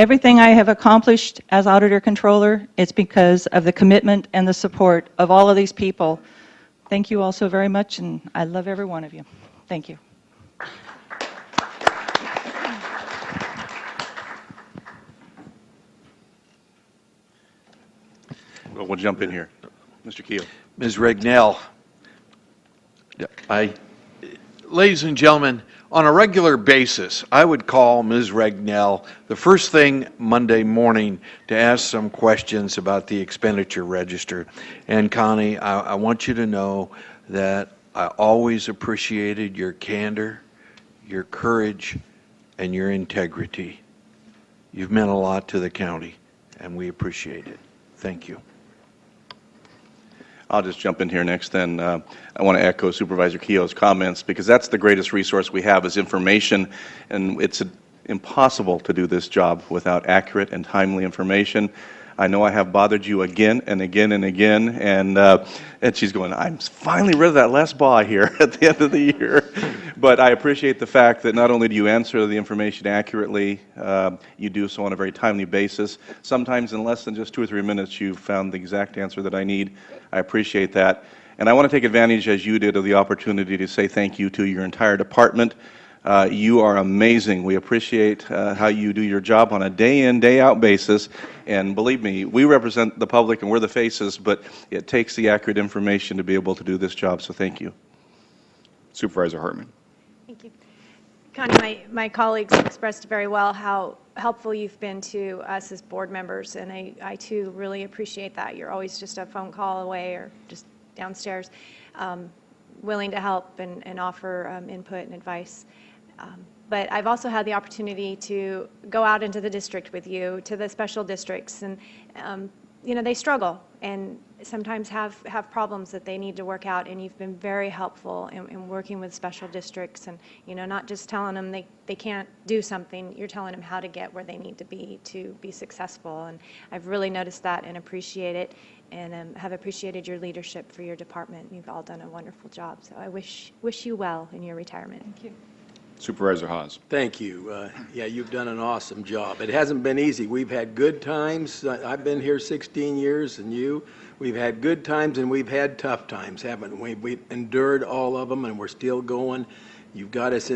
everything I have accomplished as Auditor Controller, it's because of the commitment and the support of all of these people. Thank you all so very much, and I love every one of you. Thank you. Well, we'll jump in here. Mr. Keel. Ms. Regnell, ladies and gentlemen, on a regular basis, I would call Ms. Regnell the first thing Monday morning to ask some questions about the expenditure register. And Connie, I want you to know that I always appreciated your candor, your courage, and your integrity. You've meant a lot to the county, and we appreciate it. Thank you. I'll just jump in here next then. I want to echo Supervisor Keogh's comments because that's the greatest resource we have is information, and it's impossible to do this job without accurate and timely information. I know I have bothered you again and again and again, and she's going, I'm finally rid of that last ball here at the end of the year. But I appreciate the fact that not only do you answer the information accurately, you do so on a very timely basis. Sometimes in less than just 2 or 3 minutes, you've found the exact answer that I need. I appreciate that. And I want to take advantage, as you did, of the opportunity to say thank you to your entire department. You are amazing. We appreciate how you do your job on a day-in, day-out basis. And believe me, we represent the public and we're the faces, but it takes the accurate information to be able to do this job, so thank you. Supervisor Hartman. Thank you. Connie, my colleagues expressed very well how helpful you've been to us as board members, and I too really appreciate that. You're always just a phone call away or just downstairs, willing to help and offer input and advice. But I've also had the opportunity to go out into the district with you, to the special districts, and they struggle and sometimes have problems that they need to work out, and you've been very helpful in working with special districts and, not just telling them they can't do something, you're telling them how to get where they need to be successful. And I've really noticed that and appreciate it, and have appreciated your leadership for your department. You've all done a wonderful job, so I wish you well in your retirement. Thank you. Supervisor Haas. Thank you. Yeah, you've done an awesome job. It hasn't been easy. We've had good times. I've been here 16 years, and we've had good times and we've had tough times, haven't we? We've endured all of them, and we're still going. You've got us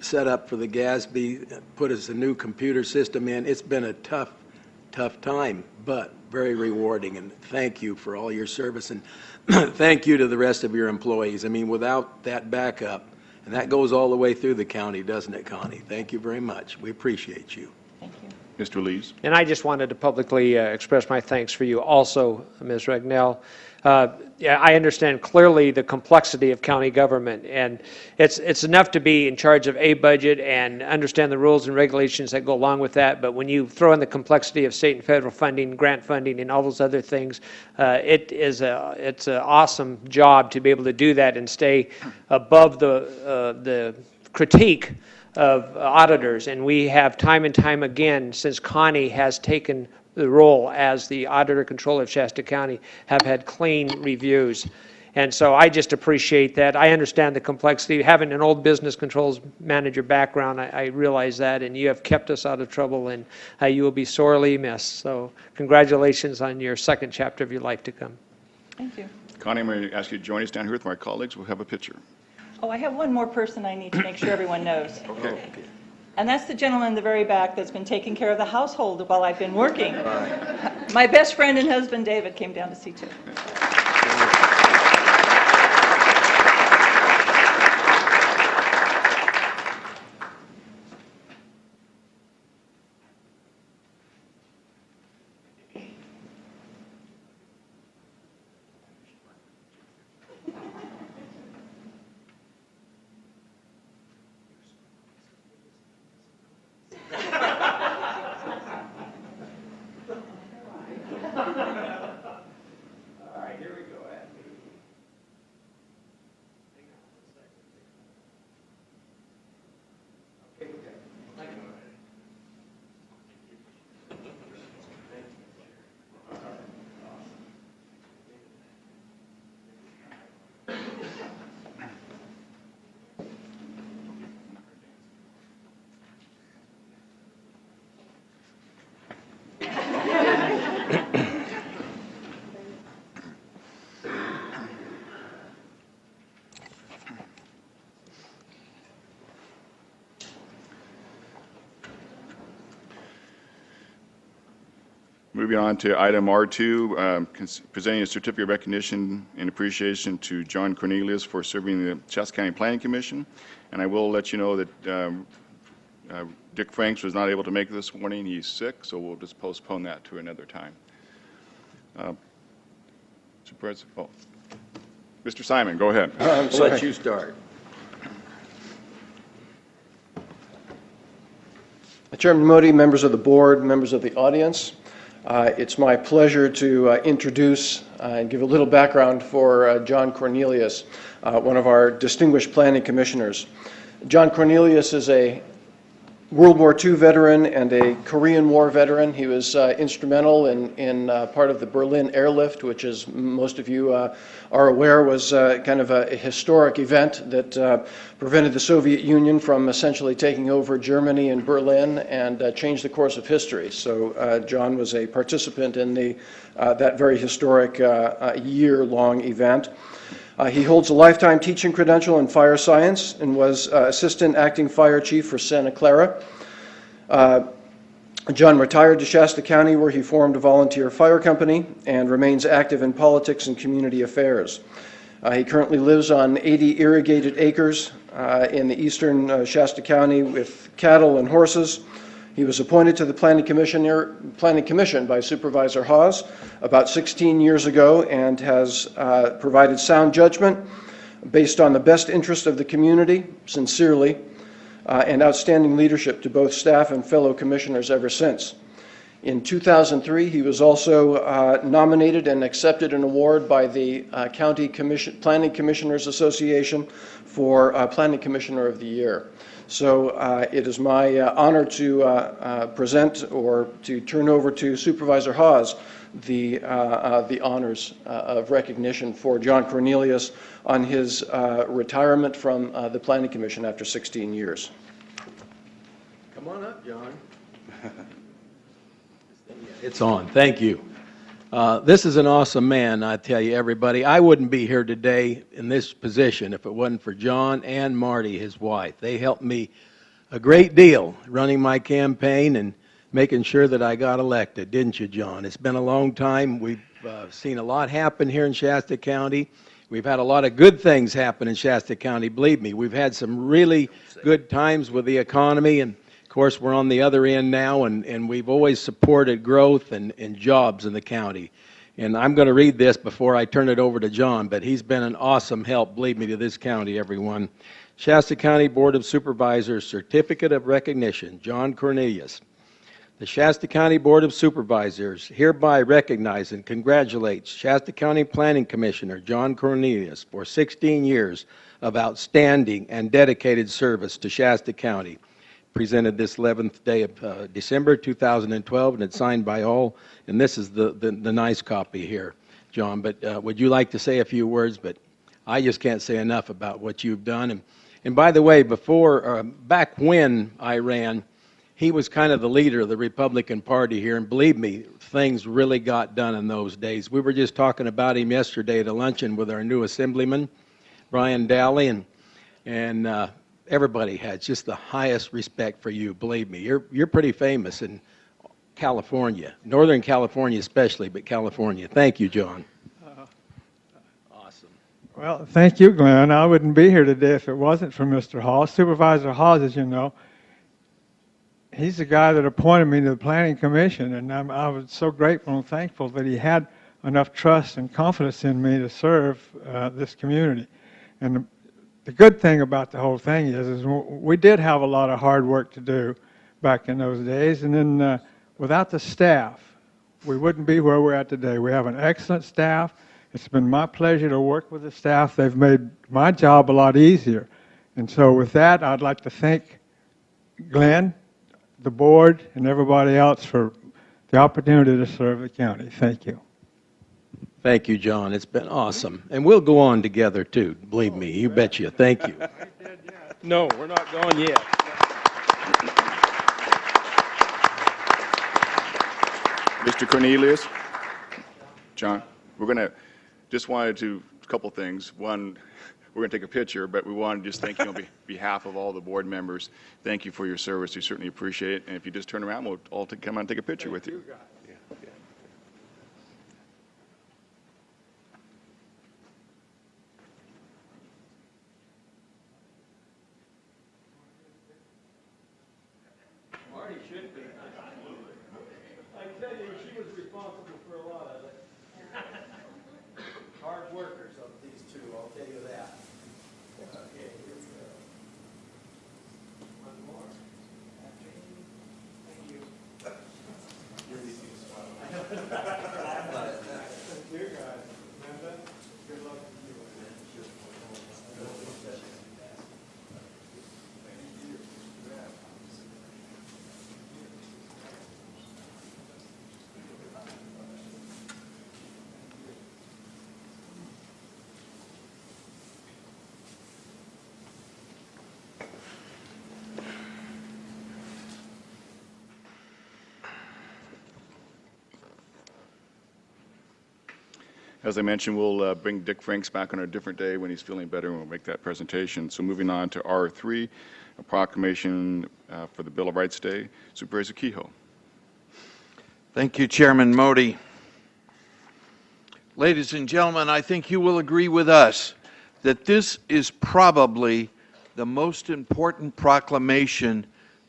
set up for the GASB, put us a new computer system in. It's been a tough time, but very rewarding, and thank you for all your service, and thank you to the rest of your employees. I mean, without that backup, and that goes all the way through the county, doesn't it, Connie? Thank you very much. We appreciate you. Thank you. Mr. Lees. And I just wanted to publicly express my thanks for you also, Ms. Regnell. Yeah, I understand clearly the complexity of county government, and it's enough to be in charge of a budget and understand the rules and regulations that go along with that, but when you throw in the complexity of state and federal funding, grant funding, and all those other things, it's an awesome job to be able to do that and stay above the critique of auditors. And we have time and time again, since Connie has taken the role as the auditor controller of Shasta County, have had clean reviews. And so I just appreciate that. I understand the complexity. Having an old business controls manager background, I realize that, and you have kept us out of trouble, and you will be sorely missed. So congratulations on your second chapter of your life to come. Thank you. Connie, I'm going to ask you to join us down here with my colleagues. We'll have a picture. Oh, I have one more person I need to make sure everyone knows. Okay. And that's the gentleman in the very back that's been taking care of the household while I've been working. My best friend and husband, David, came down to see too. Moving on to item R2, presenting a certificate of recognition and appreciation to John Cornelius for serving the Shasta County Planning Commission. And I will let you know that Dick Franks was not able to make it this morning. He's sick, so we'll just postpone that to another time. Mr. Simon, go ahead. I'll let you start. Chairman Modi, members of the board, members of the audience, it's my pleasure to introduce and give a little background for John Cornelius, one of our distinguished planning commissioners. John Cornelius is a World War II veteran and a Korean War veteran. He was instrumental in part of the Berlin airlift, which, as most of you are aware, was kind of a historic event that prevented the Soviet Union from essentially taking over Germany and Berlin and changed the course of history. So John was a participant in that very historic year-long event. He holds a lifetime teaching credential in fire science and was Assistant Acting Fire Chief for Santa Clara. John retired to Shasta County, where he formed a volunteer fire company and remains active in politics and community affairs. He currently lives on 80 irrigated acres in the eastern Shasta County with cattle and horses. He was appointed to the Planning Commission by Supervisor Hawes about 16 years ago and has provided sound judgment based on the best interest of the community, sincerely, and outstanding leadership to both staff and fellow commissioners ever since. In 2003, he was also nominated and accepted an award by the County Planning Commissioners Association for Planning Commissioner of the Year. So it is my honor to present or to turn over to Supervisor Hawes the honors of recognition for John Cornelius on his retirement from the Planning Commission after 16 years. Come on up, John. It's on. Thank you. This is an awesome man, I tell you, everybody. I wouldn't be here today in this position if it wasn't for John and Marty, his wife. They helped me a great deal running my campaign and making sure that I got elected, didn't you, John? It's been a long time. We've seen a lot happen here in Shasta County. We've had a lot of good things happen in Shasta County, believe me. We've had some really good times with the economy, and of course, we're on the other end now, and we've always supported growth and jobs in the county. And I'm going to read this before I turn it over to John, but he's been an awesome help, believe me, to this county, everyone. Shasta County Board of Supervisors Certificate of Recognition, John Cornelius. The Shasta County Board of Supervisors hereby recognize and congratulates Shasta County Planning Commissioner John Cornelius for 16 years of outstanding and dedicated service to Shasta County. Presented this 11th day of December 2012, and it's signed by all. And this is the nice copy here, John. But would you like to say a few words? But I just can't say enough about what you've done. And by the way, back when I ran, he was kind of the leader of the Republican Party here. And believe me, things really got done in those days. We were just talking about him yesterday at a luncheon with our new assemblyman, Brian Dowley, and everybody has just the highest respect for you, believe me. You're pretty famous in California, Northern California especially, but California. Thank you, John. Awesome. Well, thank you, Glenn. I wouldn't be here today if it wasn't for Mr. Hawes. Supervisor Hawes, as you know, he's the guy that appointed me to the Planning Commission, and I was so grateful and thankful that he had enough trust and confidence in me to serve this community. And the good thing about the whole thing is we did have a lot of hard work to do back in those days, and then without the staff, we wouldn't be where we're at today. We have an excellent staff. It's been my pleasure to work with the staff. They've made my job a lot easier. And so with that, I'd like to thank Glenn, the board, and everybody else for the opportunity to serve the county. Thank you. Thank you, John. It's been awesome. And we'll go on together, too. Believe me, you betcha. Thank you. No, we're not going yet. Mr. Cornelius, John, just wanted to, a couple things. One, we're going to take a picture, but we wanted to just thank you on behalf of all the board members. Thank you for your service. We certainly appreciate it. And if you just turn around, we'll all come on and take a picture with you. As I mentioned, we'll bring Dick Franks back on a different day when he's feeling better, and we'll make that presentation. So moving on to R3, a proclamation for the Bill of Rights Day. Supervisor Kehoe. Thank you, Chairman Modi. Ladies and gentlemen, I think you will agree with us that this is probably the most important proclamation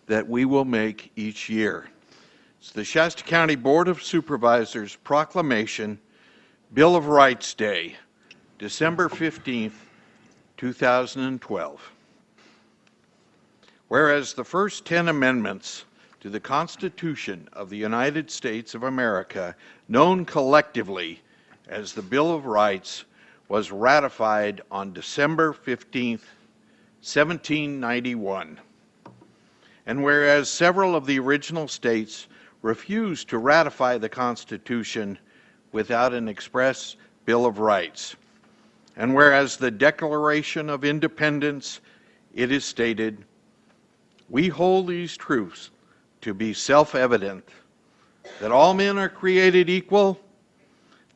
that we will make each year. It's the Shasta County Board of Supervisors proclamation, Bill of Rights Day, December 15th, 2012. Whereas the first 10 amendments to the Constitution of the United States of America, known collectively as the Bill of Rights, was ratified on December 15th, 1791. And whereas several of the original states refused to ratify the Constitution without an express Bill of Rights, and whereas the Declaration of Independence, it is stated, "We hold these truths to be self-evident, that all men are created equal,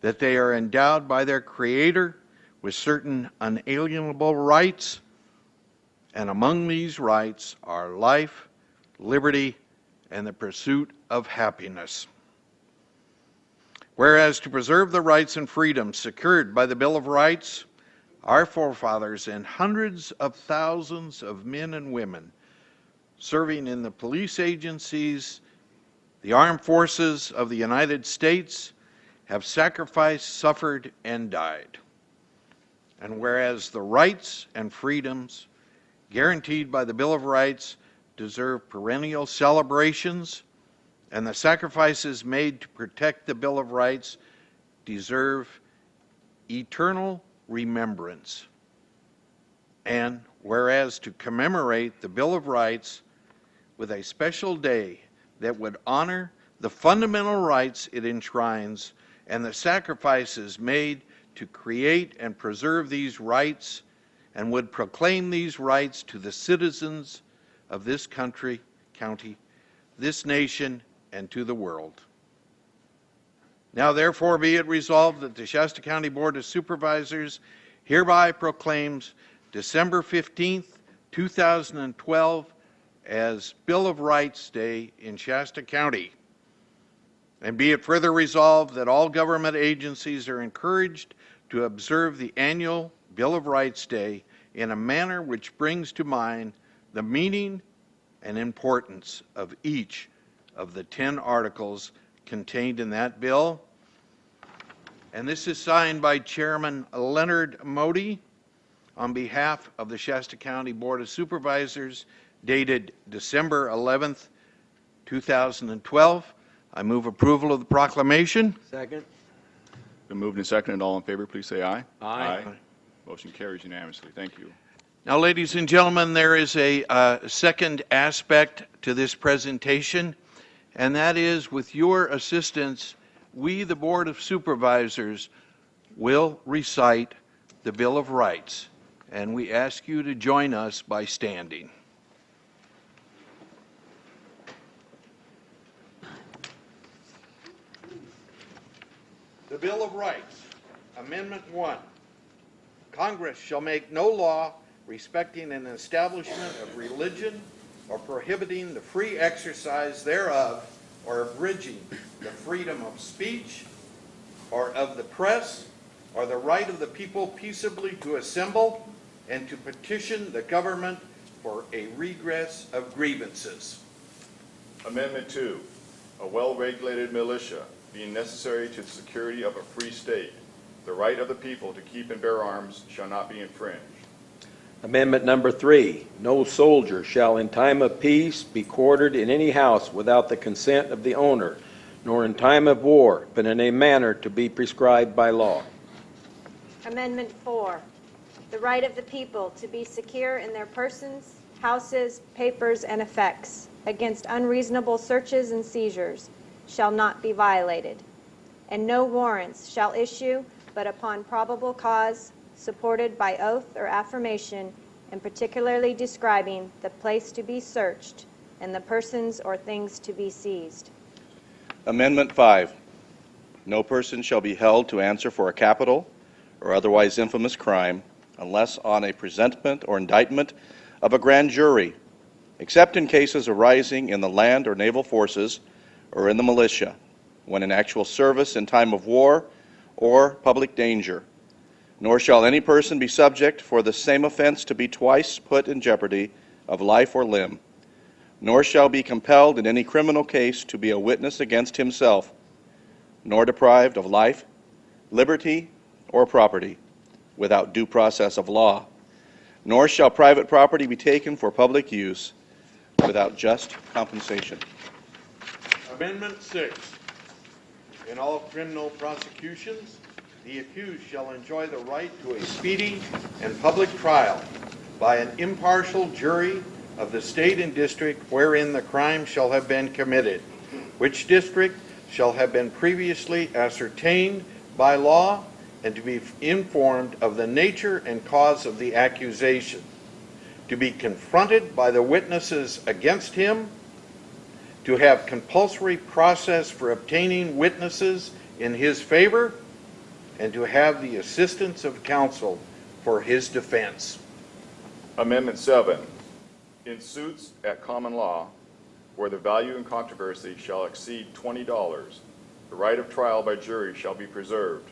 that they are endowed by their Creator with certain unalienable rights, and among these rights are life, liberty, and the pursuit of happiness." Whereas to preserve the rights and freedoms secured by the Bill of Rights, our forefathers and hundreds of thousands of men and women serving in the police agencies, the armed forces of the United States, have sacrificed, suffered, and died. And whereas the rights and freedoms guaranteed by the Bill of Rights deserve perennial celebrations, and the sacrifices made to protect the Bill of Rights deserve eternal remembrance. And whereas to commemorate the Bill of Rights with a special day that would honor the fundamental rights it enshrines and the sacrifices made to create and preserve these rights, and would proclaim these rights to the citizens of this county, this nation, and to the world. Now therefore be it resolved that the Shasta County Board of Supervisors hereby proclaims December 15th, 2012 as Bill of Rights Day in Shasta County. And be it further resolved that all government agencies are encouraged to observe the annual Bill of Rights Day in a manner which brings to mind the meaning and importance of each of the 10 articles contained in that bill. And this is signed by Chairman Leonard Modi on behalf of the Shasta County Board of Supervisors, dated December 11th, 2012. I move approval of the proclamation. Second. Been moved and seconded. All in favor, please say aye. Aye. Motion carries unanimously. Thank you. Now, ladies and gentlemen, there is a second aspect to this presentation, and that is, with your assistance, we, the Board of Supervisors, will recite the Bill of Rights, and we ask you to join us by standing. The Bill of Rights, Amendment 1. Congress shall make no law respecting an establishment of religion or prohibiting the free exercise thereof or abridging the freedom of speech or of the press or the right of the people peaceably to assemble and to petition the government for a redress of grievances. Amendment 2, a well-regulated militia being necessary to the security of a free state, the right of the people to keep and bear arms shall not be infringed. Amendment number 3, no soldier shall in time of peace be quartered in any house without the consent of the owner, nor in time of war, but in a manner to be prescribed by law. Amendment 4, the right of the people to be secure in their persons, houses, papers, and effects against unreasonable searches and seizures shall not be violated, and no warrants shall issue but upon probable cause, supported by oath or affirmation, and particularly describing the place to be searched and the persons or things to be seized. Amendment 5, No person shall be held to answer for a capital or otherwise infamous crime unless on a presentment or indictment of a grand jury, except in cases arising in the land or naval forces or in the militia, when in actual service in time of war or public danger. Nor shall any person be subject for the same offense to be twice put in jeopardy of life or limb, nor shall be compelled in any criminal case to be a witness against himself, nor deprived of life, liberty, or property without due process of law, nor shall private property be taken for public use without just compensation. Amendment 6. In all criminal prosecutions, the accused shall enjoy the right to a speedy and public trial by an impartial jury of the state and district wherein the crime shall have been committed, which district shall have been previously ascertained by law, and to be informed of the nature and cause of the accusation, to be confronted by the witnesses against him, to have compulsory process for obtaining witnesses in his favor, and to have the assistance of counsel for his defense. Amendment 7. In suits at common law, where the value in controversy shall exceed $20, the right of trial by jury shall be preserved,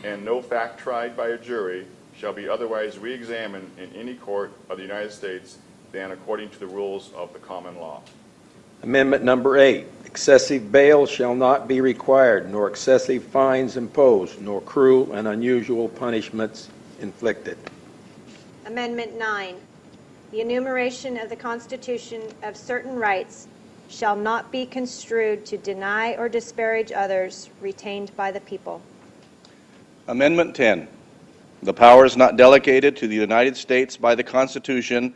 and no fact tried by a jury shall be otherwise re-examined in any court of the United States than according to the rules of the common law. Amendment number 8, excessive bail shall not be required, nor excessive fines imposed, nor cruel and unusual punishments inflicted. Amendment 9, the enumeration of the Constitution of certain rights shall not be construed to deny or disparage others retained by the people. Amendment 10. The powers not delegated to the United States by the Constitution,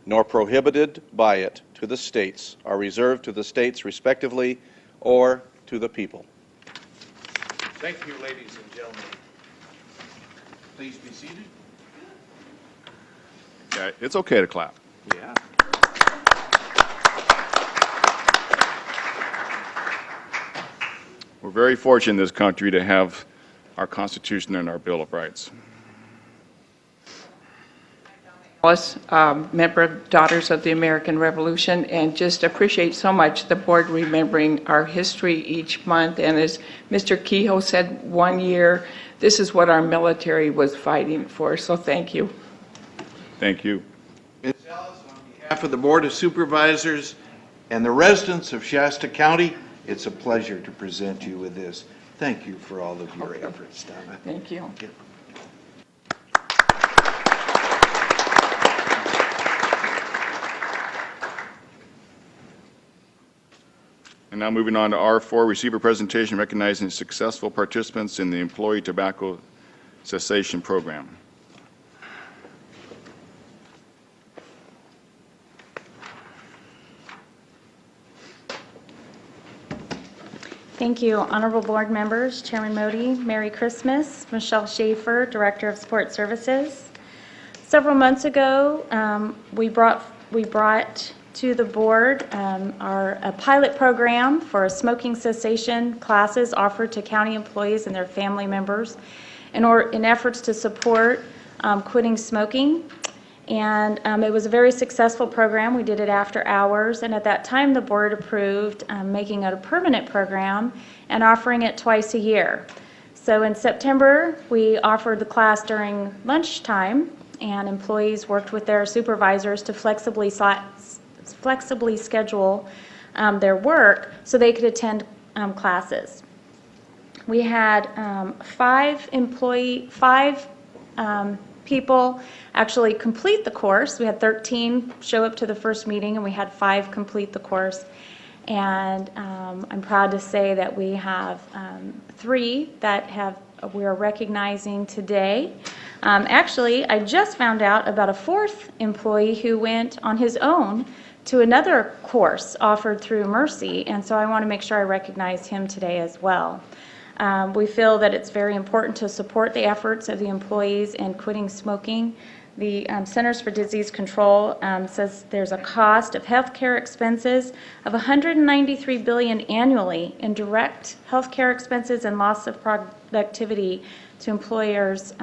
nor prohibited by it to the states, are reserved to the states respectively or to the people. Thank you, ladies and gentlemen. Please be seated. Yeah, it's okay to clap. Yeah. We're very fortunate in this country to have our Constitution and our Bill of Rights. Alice, member of Daughters of the American Revolution, and just appreciate so much the board remembering our history each month. And as Mr. Kehoe said, 1 year, this is what our military was fighting for. So thank you. Thank you. Ms. Ellis, on behalf of the Board of Supervisors and the residents of Shasta County, it's a pleasure to present you with this. Thank you for all of your efforts, Donna. Thank you. And now moving on to R4, receiver presentation recognizing successful participants in the Employee Tobacco Cessation Program. Thank you, honorable board members, Chairman Modi, Merry Christmas, Michelle Schaefer, Director of Support Services. Several months ago, we brought to the board a pilot program for smoking cessation classes offered to county employees and their family members in efforts to support quitting smoking. And it was a very successful program. We did it after hours, and at that time the board approved making it a permanent program and offering it twice a year. So in September, we offered the class during lunchtime, and employees worked with their supervisors to flexibly schedule their work so they could attend classes. We had five people actually complete the course. We had 13 show up to the first meeting, and we had 5 complete the course. And I'm proud to say that we have 3 that we are recognizing today. Actually, I just found out about a 4th employee who went on his own to another course offered through Mercy, and so I want to make sure I recognize him today as well. We feel that it's very important to support the efforts of the employees in quitting smoking. The Centers for Disease Control says there's a cost of healthcare expenses of $193 billion annually in direct healthcare expenses and loss of productivity to employers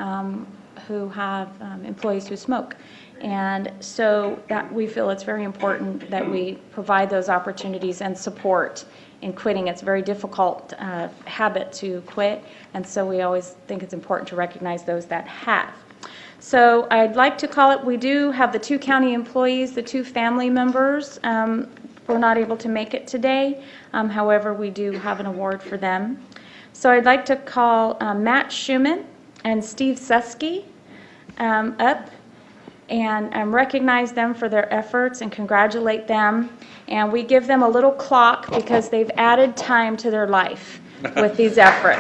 who have employees who smoke. And so that we feel it's very important that we provide those opportunities and support in quitting. It's a very difficult habit to quit, and so we always think it's important to recognize those that have. So I'd like to call it, we do have the 2 county employees, the 2 family members were not able to make it today. However, we do have an award for them. So I'd like to call Matt Schumann and Steve Susky up and recognize them for their efforts and congratulate them. And we give them a little clock because they've added time to their life with these efforts.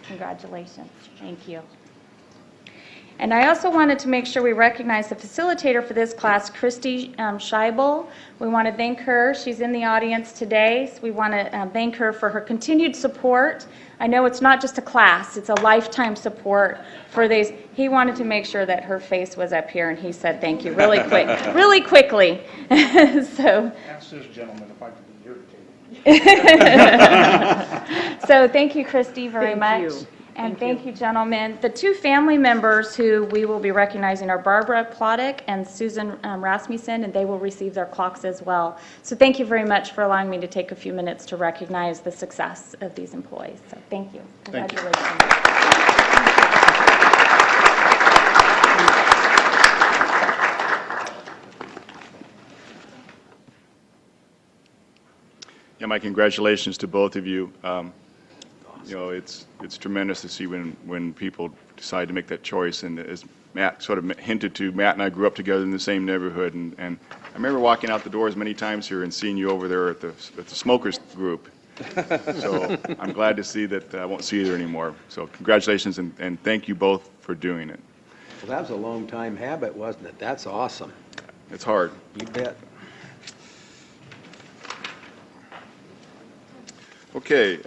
Congratulations. Thank you. And I also wanted to make sure we recognize the facilitator for this class, Christy Scheibel. We want to thank her. She's in the audience today. So we want to thank her for her continued support. I know it's not just a class, it's a lifetime support for these. He wanted to make sure that her face was up here, and he said thank you really quickly. So. Ask this gentleman if I could be irritated. So thank you, Christy, very much. you. And thank you, gentlemen. The 2 family members who we will be recognizing are Barbara Plottick and Susan Rasmussen, and they will receive their clocks as well. So thank you very much for allowing me to take a few minutes to recognize the success of these employees. So thank you. Thank you. Congratulations. Yeah, my congratulations to both of you. You know, it's tremendous to see when people decide to make that choice. And as Matt sort of hinted to, Matt and I grew up together in the same neighborhood. And I remember walking out the doors many times here and seeing you over there at the smokers group. So I'm glad to see that I won't see you there anymore. So congratulations and thank you both for doing it. Well, that was a long time habit, wasn't it? That's awesome. It's hard. You bet. Okay.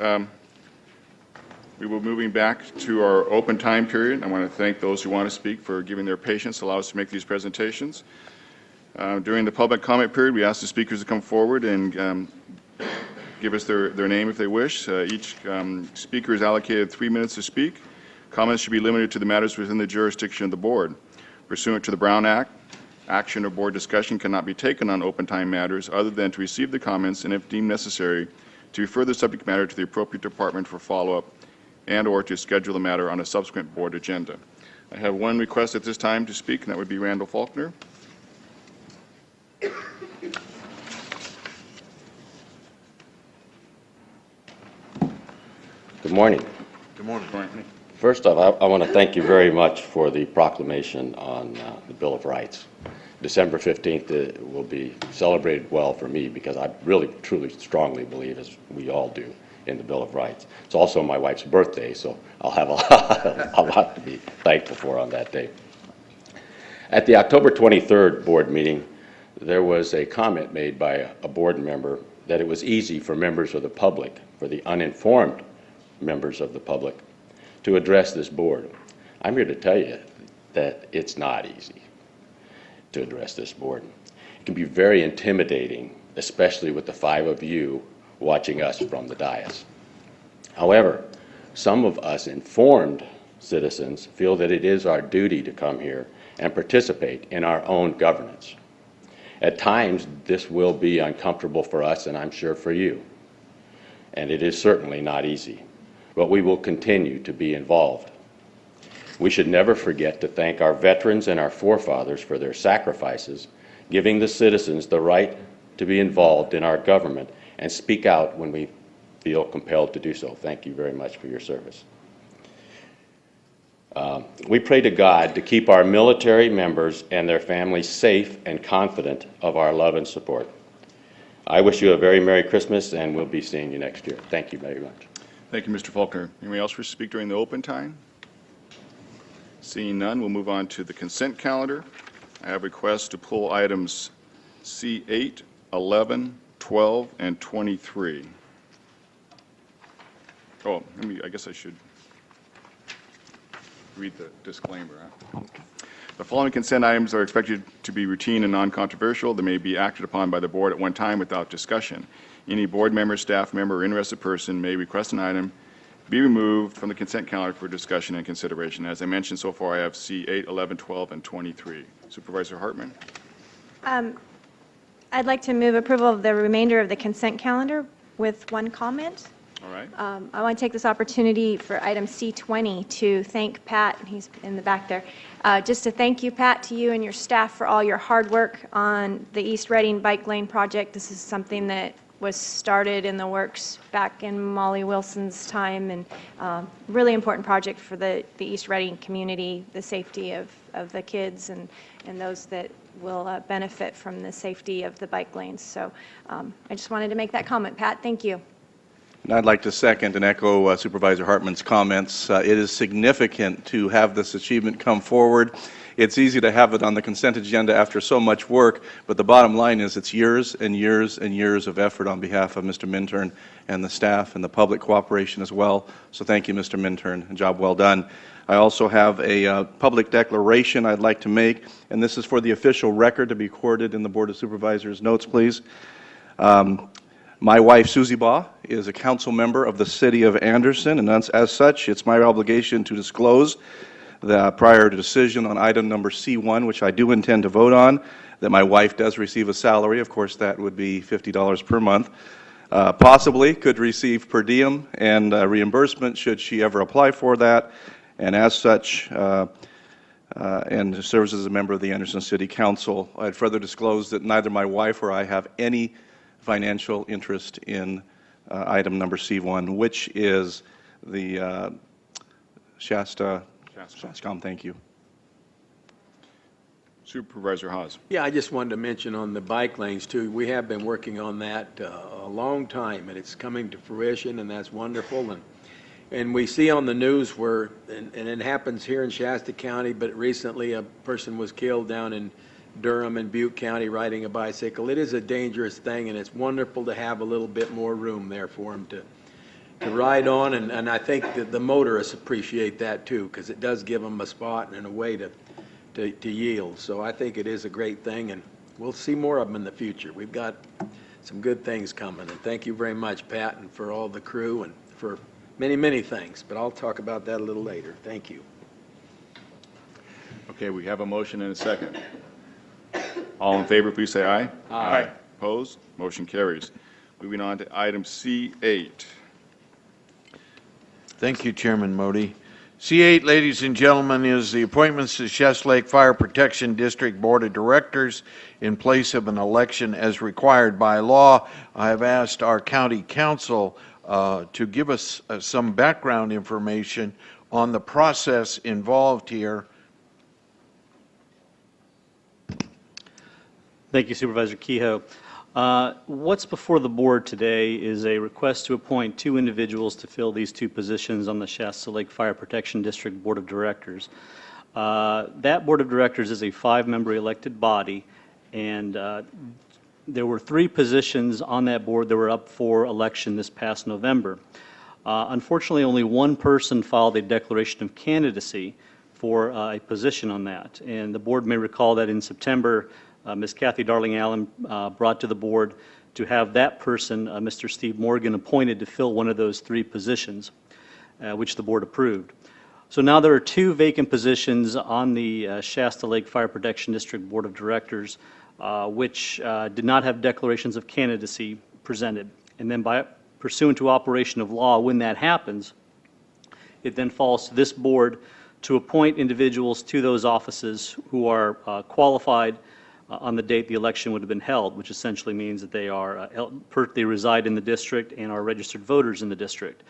We will be moving back to our open time period. I want to thank those who want to speak for giving their patience to allow us to make these presentations. During the public comment period, we ask the speakers to come forward and give us their name if they wish. Each speaker is allocated 3 minutes to speak. Comments should be limited to the matters within the jurisdiction of the board. Pursuant to the Brown Act, action or board discussion cannot be taken on open time matters other than to receive the comments and, if deemed necessary, to refer the subject matter to the appropriate department for follow-up and/or to schedule the matter on a subsequent board agenda. I have one request at this time to speak, and that would be Randall Faulkner. Good morning. Good morning. First off, I want to thank you very much for the proclamation on the Bill of Rights. December 15th will be celebrated well for me because I really, truly, strongly believe, as we all do, in the Bill of Rights. It's also my wife's birthday, so I'll have a lot to be thankful for on that day. At the October 23rd board meeting, there was a comment made by a board member that it was easy for members of the public, for the uninformed members of the public, to address this board. I'm here to tell you that it's not easy to address this board. It can be very intimidating, especially with the 5 of you watching us from the dais. However, some of us informed citizens feel that it is our duty to come here and participate in our own governance. At times, this will be uncomfortable for us, and I'm sure for you. And it is certainly not easy, but we will continue to be involved. We should never forget to thank our veterans and our forefathers for their sacrifices, giving the citizens the right to be involved in our government and speak out when we feel compelled to do so. Thank you very much for your service. We pray to God to keep our military members and their families safe and confident of our love and support. I wish you a very Merry Christmas, and we'll be seeing you next year. Thank you very much. Thank you, Mr. Faulkner. Anyone else wish to speak during the open time? Seeing none, we'll move on to the consent calendar. I have requests to pull items C8, 11, 12, and 23. Oh, I guess I should read the disclaimer. Huh? The following consent items are expected to be routine and non-controversial. They may be acted upon by the board at one time without discussion. Any board member, staff member, or interested person may request an item be removed from the consent calendar for discussion and consideration. As I mentioned so far, I have C8, 11, 12, and 23. Supervisor Hartman? I'd like to move approval of the remainder of the consent calendar with one comment. All right. I want to take this opportunity for item C20 to thank Pat, he's in the back there, just to thank you, Pat, to you and your staff for all your hard work on the East Reading Bike Lane project. This is something that was started in the works back in Molly Wilson's time, and really important project for the East Reading community, the safety of the kids and those that will benefit from the safety of the bike lanes. So I just wanted to make that comment. Pat, thank you. And I'd like to second and echo Supervisor Hartman's comments. It is significant to have this achievement come forward. It's easy to have it on the consent agenda after so much work, but the bottom line is it's years and years and years of effort on behalf of Mr. Minturn and the staff and the public cooperation as well. So thank you, Mr. Minturn. A job well done. I also have a public declaration I'd like to make, and this is for the official record to be recorded in the Board of Supervisors notes, please. My wife, Susie Baugh, is a council member of the City of Anderson, and as such, it's my obligation to disclose the prior decision on item number C1, which I do intend to vote on, that my wife does receive a salary. Of course, that would be $50 per month. Possibly could receive per diem and reimbursement should she ever apply for that, and as such, and serves as a member of the Anderson City Council. I'd further disclose that neither my wife or I have any financial interest in item number C1, which is the Shasta. Thank you. Supervisor Haas. Yeah, I just wanted to mention on the bike lanes too, we have been working on that a long time, and it's coming to fruition, and that's wonderful. And we see on the news where, and it happens here in Shasta County, but recently a person was killed down in Durham and Butte County riding a bicycle. It is a dangerous thing, and it's wonderful to have a little bit more room there for them to ride on, and I think that the motorists appreciate that too, because it does give them a spot and a way to yield. So I think it is a great thing, and we'll see more of them in the future. We've got some good things coming, and thank you very much, Pat, and for all the crew, and for many, many things, but I'll talk about that a little later. Thank you. Okay, we have a motion and a second. All in favor, please say aye. Aye. Opposed? Motion carries. Moving on to item C8. Thank you, Chairman Modi. C8, ladies and gentlemen, is the appointments to Shasta Lake Fire Protection District Board of Directors in place of an election as required by law. I have asked our county council to give us some background information on the process involved here. Thank you, Supervisor Kehoe. What's before the board today is a request to appoint two individuals to fill these two positions on the Shasta Lake Fire Protection District Board of Directors. That Board of Directors is a 5-member elected body, and there were 3 positions on that board that were up for election this past November. Unfortunately, only one person filed a declaration of candidacy for a position on that, and the board may recall that in September, Ms. Kathy Darling Allen brought to the board to have that person, Mr. Steve Morgan, appointed to fill one of those 3 positions, which the board approved. So now there are 2 vacant positions on the Shasta Lake Fire Protection District Board of Directors, which did not have declarations of candidacy presented. And then by pursuant to operation of law, when that happens, it then falls to this board to appoint individuals to those offices who are qualified on the date the election would have been held, which essentially means that they reside in the district and are registered voters in the district.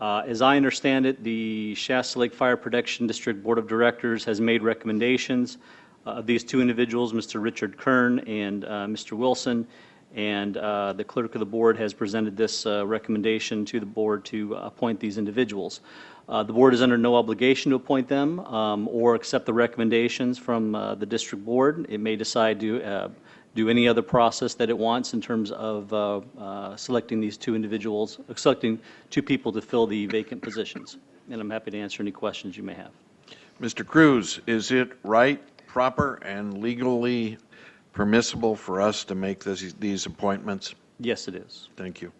As I understand it, the Shasta Lake Fire Protection District Board of Directors has made recommendations of these 2 individuals, Mr. Richard Kern and Mr. Wilson, and the clerk of the board has presented this recommendation to the board to appoint these individuals. The board is under no obligation to appoint them or accept the recommendations from the district board. It may decide to do any other process that it wants in terms of selecting these two individuals, selecting two people to fill the vacant positions. And I'm happy to answer any questions you may have. Mr. Cruz, is it right, proper, and legally permissible for us to make these appointments? Yes, it is. Thank you.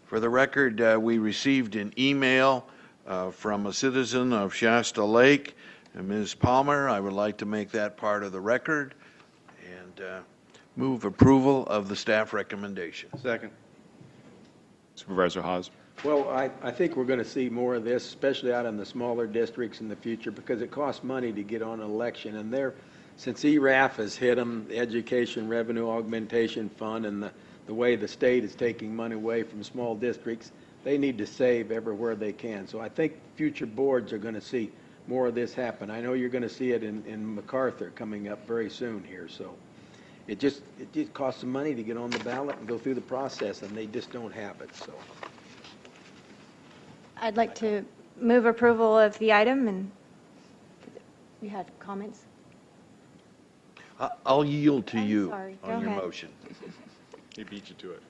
For the record, we received an email from a citizen of Shasta Lake, Ms. Palmer. I would like to make that part of the record and move approval of the staff recommendation. Second. Supervisor Haas. Well, I think we're going to see more of this, especially out in the smaller districts in the future, because it costs money to get on an election. And since ERAF has hit them, the Education Revenue Augmentation Fund, and the way the state is taking money away from small districts, they need to save everywhere they can. So I think future boards are going to see more of this happen. I know you're going to see it in MacArthur coming up very soon here. So it just costs some money to get on the ballot and go through the process, and they just don't have it. So. I'd like to move approval of the item, and you had comments? I'll yield to you sorry. Go on your ahead. motion. He beat you to it.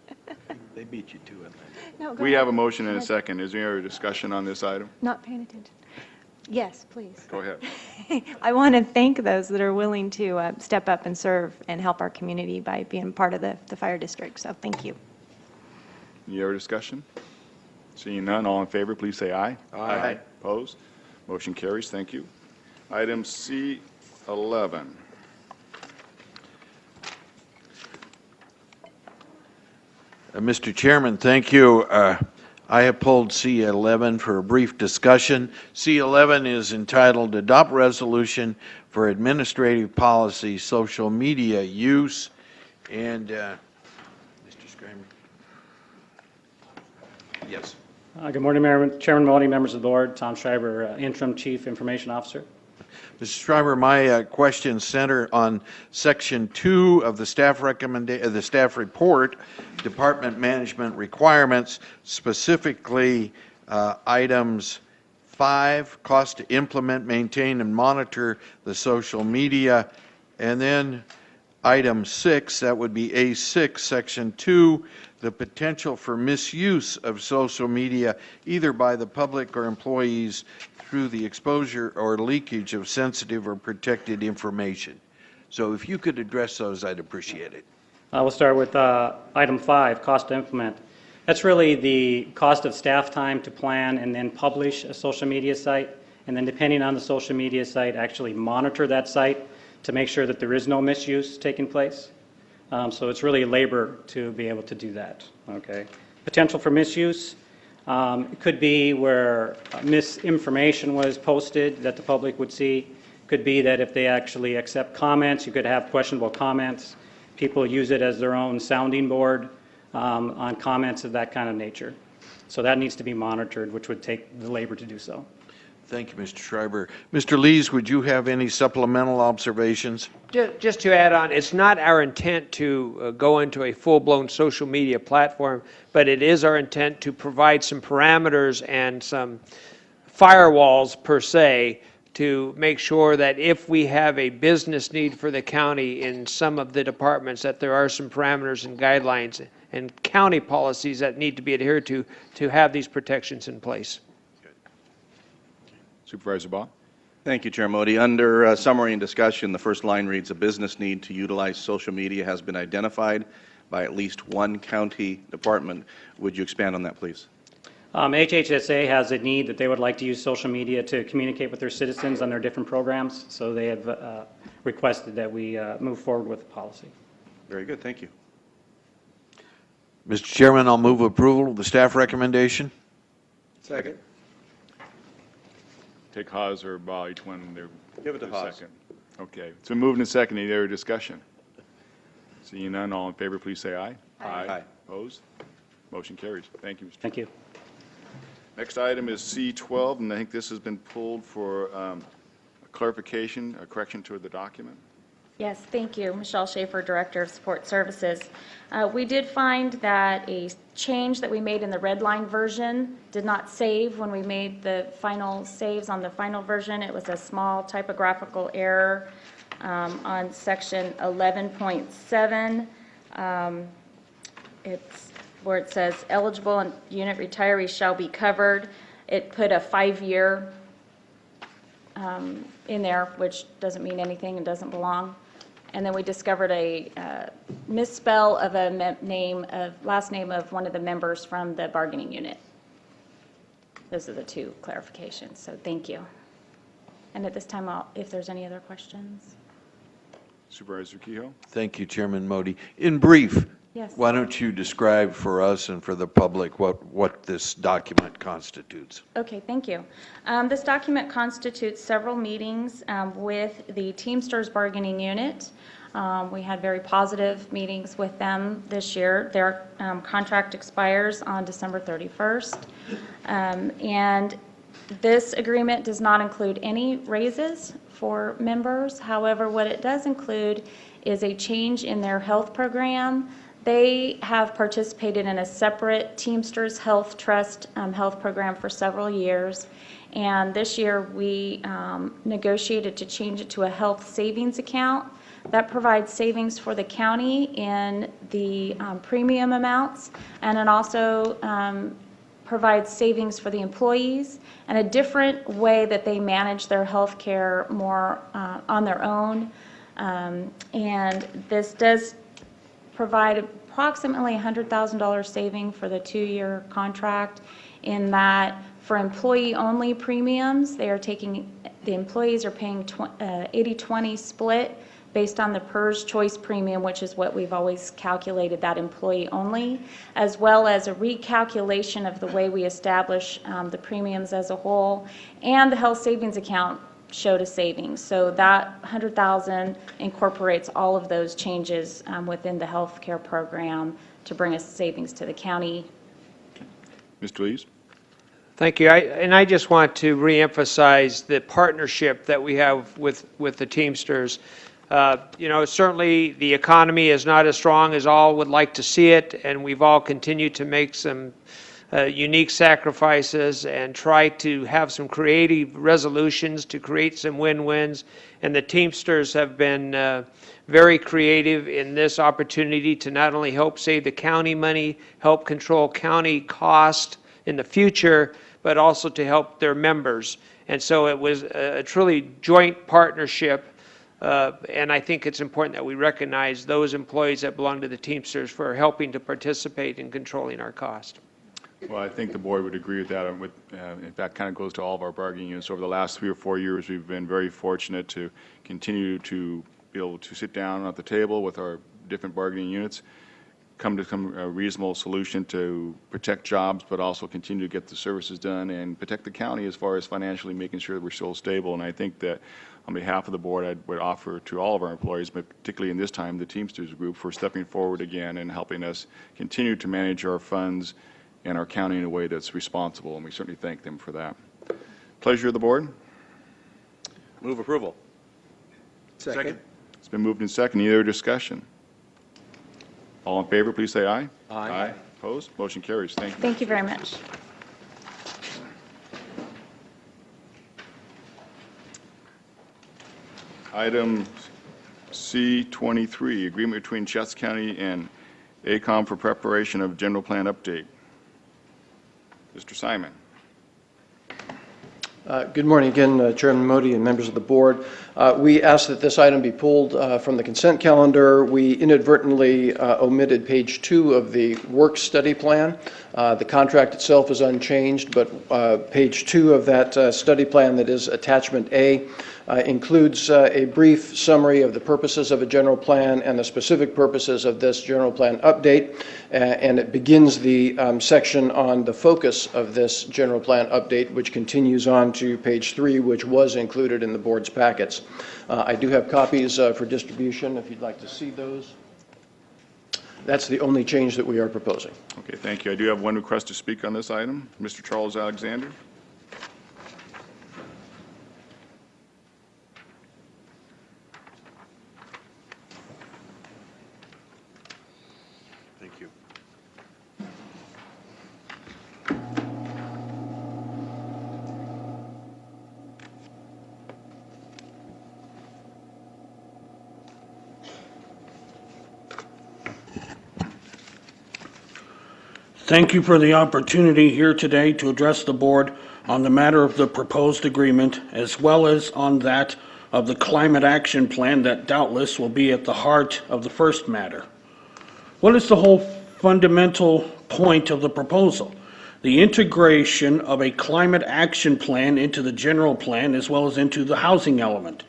They beat you to it. No, go We ahead. have a motion and a Go ahead. second. Is there any other discussion on this item? Not paying attention. Yes, please. Go ahead. I want to thank those that are willing to step up and serve and help our community by being part of the fire district, so thank you. Any other discussion? Seeing none, all in favor, please say aye. Aye. Opposed? Motion carries. Thank you. Item C11. Mr. Chairman, thank you. I have pulled C11 for a brief discussion. C11 is entitled Adopt Resolution for Administrative Policy Social Media Use. And Mr. Scramer? Yes. Good morning, Chairman Mahoney, members of the board. Tom Schreiber, Interim Chief Information Officer. Mr. Schreiber, my questions center on Section 2 of the staff report, Department Management Requirements, specifically items 5, cost to implement, maintain, and monitor the social media, and then item 6, that would be A6, Section 2, the potential for misuse of social media either by the public or employees through the exposure or leakage of sensitive or protected information. So if you could address those, I'd appreciate it. We'll start with item 5, cost to implement. That's really the cost of staff time to plan and then publish a social media site, and then depending on the social media site, actually monitor that site to make sure that there is no misuse taking place. So it's really labor to be able to do that. Okay. Potential for misuse. It could be where misinformation was posted that the public would see. Could be that if they actually accept comments, you could have questionable comments. People use it as their own sounding board on comments of that kind of nature. So that needs to be monitored, which would take the labor to do so. Thank you, Mr. Schreiber. Mr. Lees, would you have any supplemental observations? Just to add on, it's not our intent to go into a full-blown social media platform, but it is our intent to provide some parameters and some firewalls, per se, to make sure that if we have a business need for the county in some of the departments, that there are some parameters and guidelines and county policies that need to be adhered to have these protections in place. Supervisor Baugh? Thank you, Chair Modi. Under summary and discussion, the first line reads, a business need to utilize social media has been identified by at least one county department. Would you expand on that, please? HHSA has a need that they would like to use social media to communicate with their citizens on their different programs, so they have requested that we move forward with the policy. Very good, thank you. Mr. Chairman, I'll move approval of the staff recommendation. Second. Take Haas or Baugh, each one. Give it to Haas. Second. Okay. It's been moved and seconded. Any other discussion? Seeing none, all in favor, please say aye. Aye. Opposed? Motion carries. Thank you, Mr. Thank you. Next item is C12, and I think this has been pulled for a clarification, a correction to the document. Yes, thank you. Michelle Schaefer, Director of Support Services. We did find that a change that we made in the red line version did not save when we made the final saves on the final version. It was a small typographical error. on section 11.7. It's where it says eligible and unit retirees shall be covered. It put a 5-year in there, which doesn't mean anything and doesn't belong. And then we discovered a misspell of a last name of one of the members from the bargaining unit. Those are the two clarifications, so thank you. And at this time, if there's any other questions. Supervisor Kehoe? Thank you, Chairman Modi. In brief, Yes. why don't you describe for us and for the public what this document constitutes? Okay, thank you. This document constitutes several meetings with the Teamsters bargaining unit. We had very positive meetings with them this year. Their contract expires on December 31st. And this agreement does not include any raises for members. However, what it does include is a change in their health program. They have participated in a separate Teamsters Health Trust health program for several years. And this year we negotiated to change it to a health savings account that provides savings for the county in the premium amounts, and it also provides savings for the employees and a different way that they manage their health care more on their own. And this does provide approximately $100,000 saving for the 2-year contract, in that for employee-only premiums, the employees are paying 80-20 split based on the PERS choice premium, which is what we've always calculated, that employee only, as well as a recalculation of the way we establish the premiums as a whole, and the health savings account showed a savings. So that $100,000 incorporates all of those changes within the health care program to bring us savings to the county. Mr. Lees? Thank you. I just want to reemphasize the partnership that we have with the Teamsters. Certainly the economy is not as strong as all would like to see it, and we've all continued to make some unique sacrifices and try to have some creative resolutions to create some win-wins. And the Teamsters have been very creative in this opportunity to not only help save the county money, help control county cost in the future, but also to help their members. And so it was a truly joint partnership. And I think it's important that we recognize those employees that belong to the Teamsters for helping to participate in controlling our cost. Well, I think the board would agree with that. In fact, kind of goes to all of our bargaining units. Over the last 3 or 4 years, we've been very fortunate to continue to be able to sit down at the table with our different bargaining units, come to a reasonable solution to protect jobs, but also continue to get the services done and protect the county as far as financially making sure that we're still stable. And I think that on behalf of the board, I would offer to all of our employees, but particularly in this time, the Teamsters group, for stepping forward again and helping us continue to manage our funds and our county in a way that's responsible, and we certainly thank them for that. Pleasure of the board. Move approval. Second. It's been moved and seconded. Any other discussion? All in favor, please say aye. Aye. Opposed? Motion carries. Thank you. Thank you very much. Item C23, agreement between Shasta County and ACOM for preparation of general plan update. Mr. Simon. Good morning again, Chairman Modi and members of the board. We asked that this item be pulled from the consent calendar. We inadvertently omitted page 2 of the work study plan. The contract itself is unchanged, but page 2 of that study plan, that is attachment A, includes a brief summary of the purposes of a general plan and the specific purposes of this general plan update, and it begins the section on the focus of this general plan update, which continues on to page 3, which was included in the board's packets. I do have copies for distribution if you'd like to see those. That's the only change that we are proposing. Okay, thank you. I do have one request to speak on this item. Mr. Charles Alexander. Thank you. Thank you for the opportunity here today to address the board on the matter of the proposed agreement, as well as on that of the climate action plan that doubtless will be at the heart of the first matter. What is the whole fundamental point of the proposal? The integration of a climate action plan into the general plan as well as into the housing element.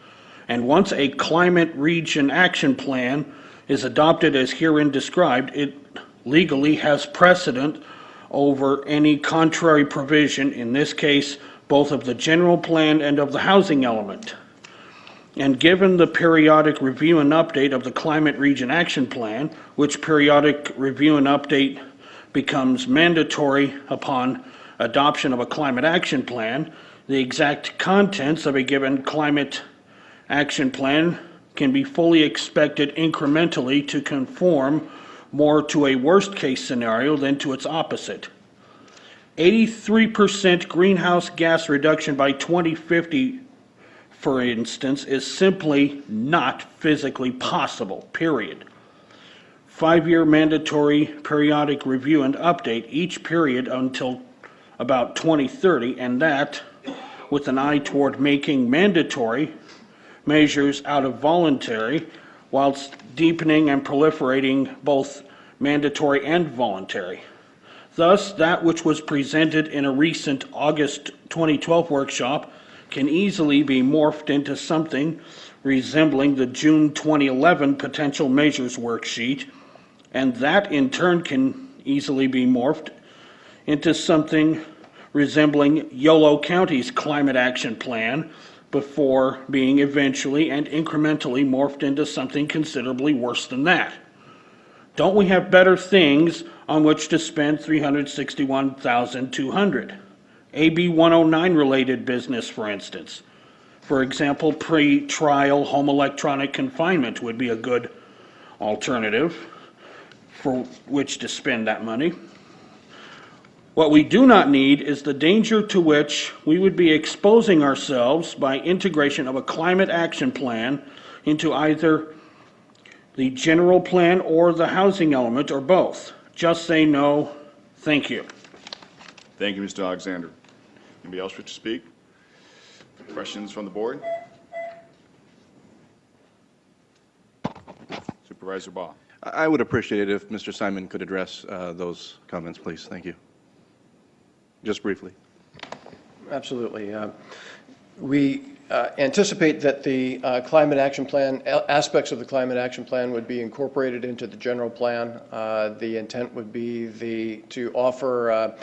And once a climate region action plan is adopted as herein described, it legally has precedent over any contrary provision, in this case, both of the general plan and of the housing element. And given the periodic review and update of the Climate Region Action Plan, which periodic review and update becomes mandatory upon adoption of a climate action plan, the exact contents of a given climate action plan can be fully expected incrementally to conform more to a worst-case scenario than to its opposite. 83% greenhouse gas reduction by 2050, for instance, is simply not physically possible, period. 5-year mandatory periodic review and update each period until about 2030, and that with an eye toward making mandatory measures out of voluntary, whilst deepening and proliferating both mandatory and voluntary. Thus, that which was presented in a recent August 2012 workshop can easily be morphed into something resembling the June 2011 potential measures worksheet, and that in turn can easily be morphed into something resembling Yolo County's climate action plan before being eventually and incrementally morphed into something considerably worse than that. Don't we have better things on which to spend $361,200? AB 109 related business, for instance. For example, pre-trial home electronic confinement would be a good alternative for which to spend that money. What we do not need is the danger to which we would be exposing ourselves by integration of a climate action plan into either the general plan or the housing element, or both. Just say no, thank you. Thank you, Mr. Alexander. Anybody else wish to speak? Questions from the board? Supervisor Baugh. I would appreciate it if Mr. Simon could address those comments, please. Thank you. Just briefly. Absolutely. We anticipate that the climate action plan, aspects of the climate action plan would be incorporated into the general plan. The intent would be to offer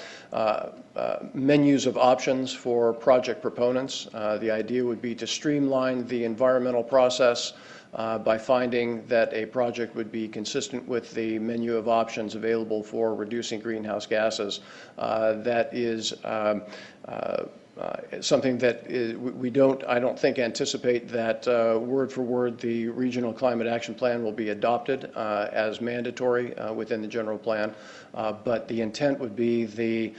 menus of options for project proponents. The idea would be to streamline the environmental process by finding that a project would be consistent with the menu of options available for reducing greenhouse gases. That is something that I don't think anticipate that word for word the regional climate action plan will be adopted as mandatory within the general plan, but the intent would be the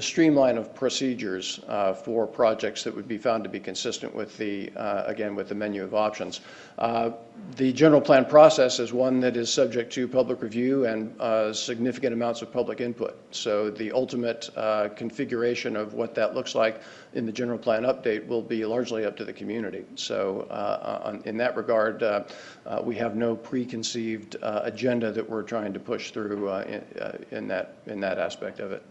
streamline of procedures for projects that would be found to be consistent with again, with the menu of options. The general plan process is one that is subject to public review and significant amounts of public input. So the ultimate configuration of what that looks like in the general plan update will be largely up to the community. So in that regard, we have no preconceived agenda that we're trying to push through in that aspect of it.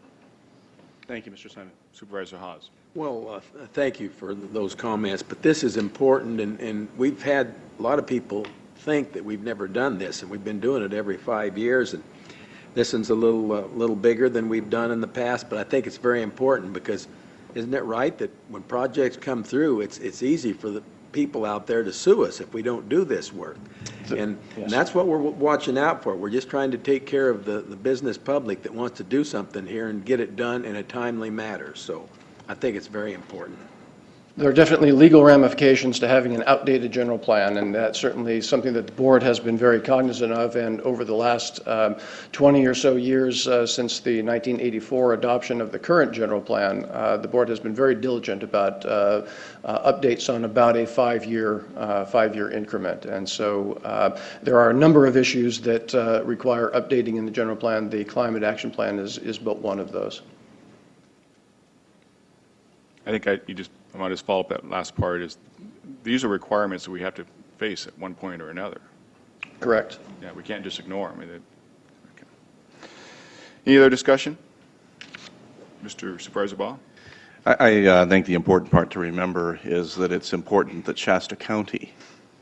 Thank you, Mr. Simon. Supervisor Haas. Well, thank you for those comments, but this is important, and we've had a lot of people think that we've never done this, and we've been doing it every 5 years, and this one's a little bigger than we've done in the past, but I think it's very important because isn't it right that when projects come through, it's easy for the people out there to sue us if we don't do this work. And that's what we're watching out for. We're just trying to take care of the business public that wants to do something here and get it done in a timely manner. So I think it's very important. There are definitely legal ramifications to having an outdated general plan, and that's certainly something that the board has been very cognizant of. And over the last 20 or so years since the 1984 adoption of the current general plan, the board has been very diligent about updates on about a five-year increment. And so there are a number of issues that require updating in the general plan. The climate action plan is but one of those. I think I want to just follow up that last part is these are requirements that we have to face at one point or another. Correct. Yeah, we can't just ignore them. Okay. Any other discussion? Mr. Supervisor Baugh? I think the important part to remember is that it's important that Shasta County,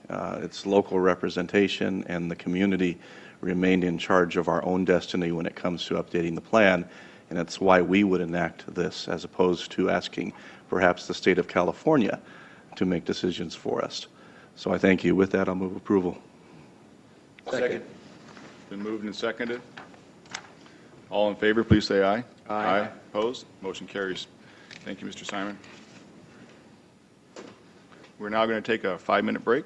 its local representation and the community remain in charge of our own destiny when it comes to updating the plan. And that's why we would enact this as opposed to asking perhaps the state of California to make decisions for us. So I thank you. With that, I'll move approval. Second. Been moved and seconded. All in favor, please say aye. Aye. Opposed? Motion carries. Thank you, Mr. Simon. We're now going to take a 5-minute break.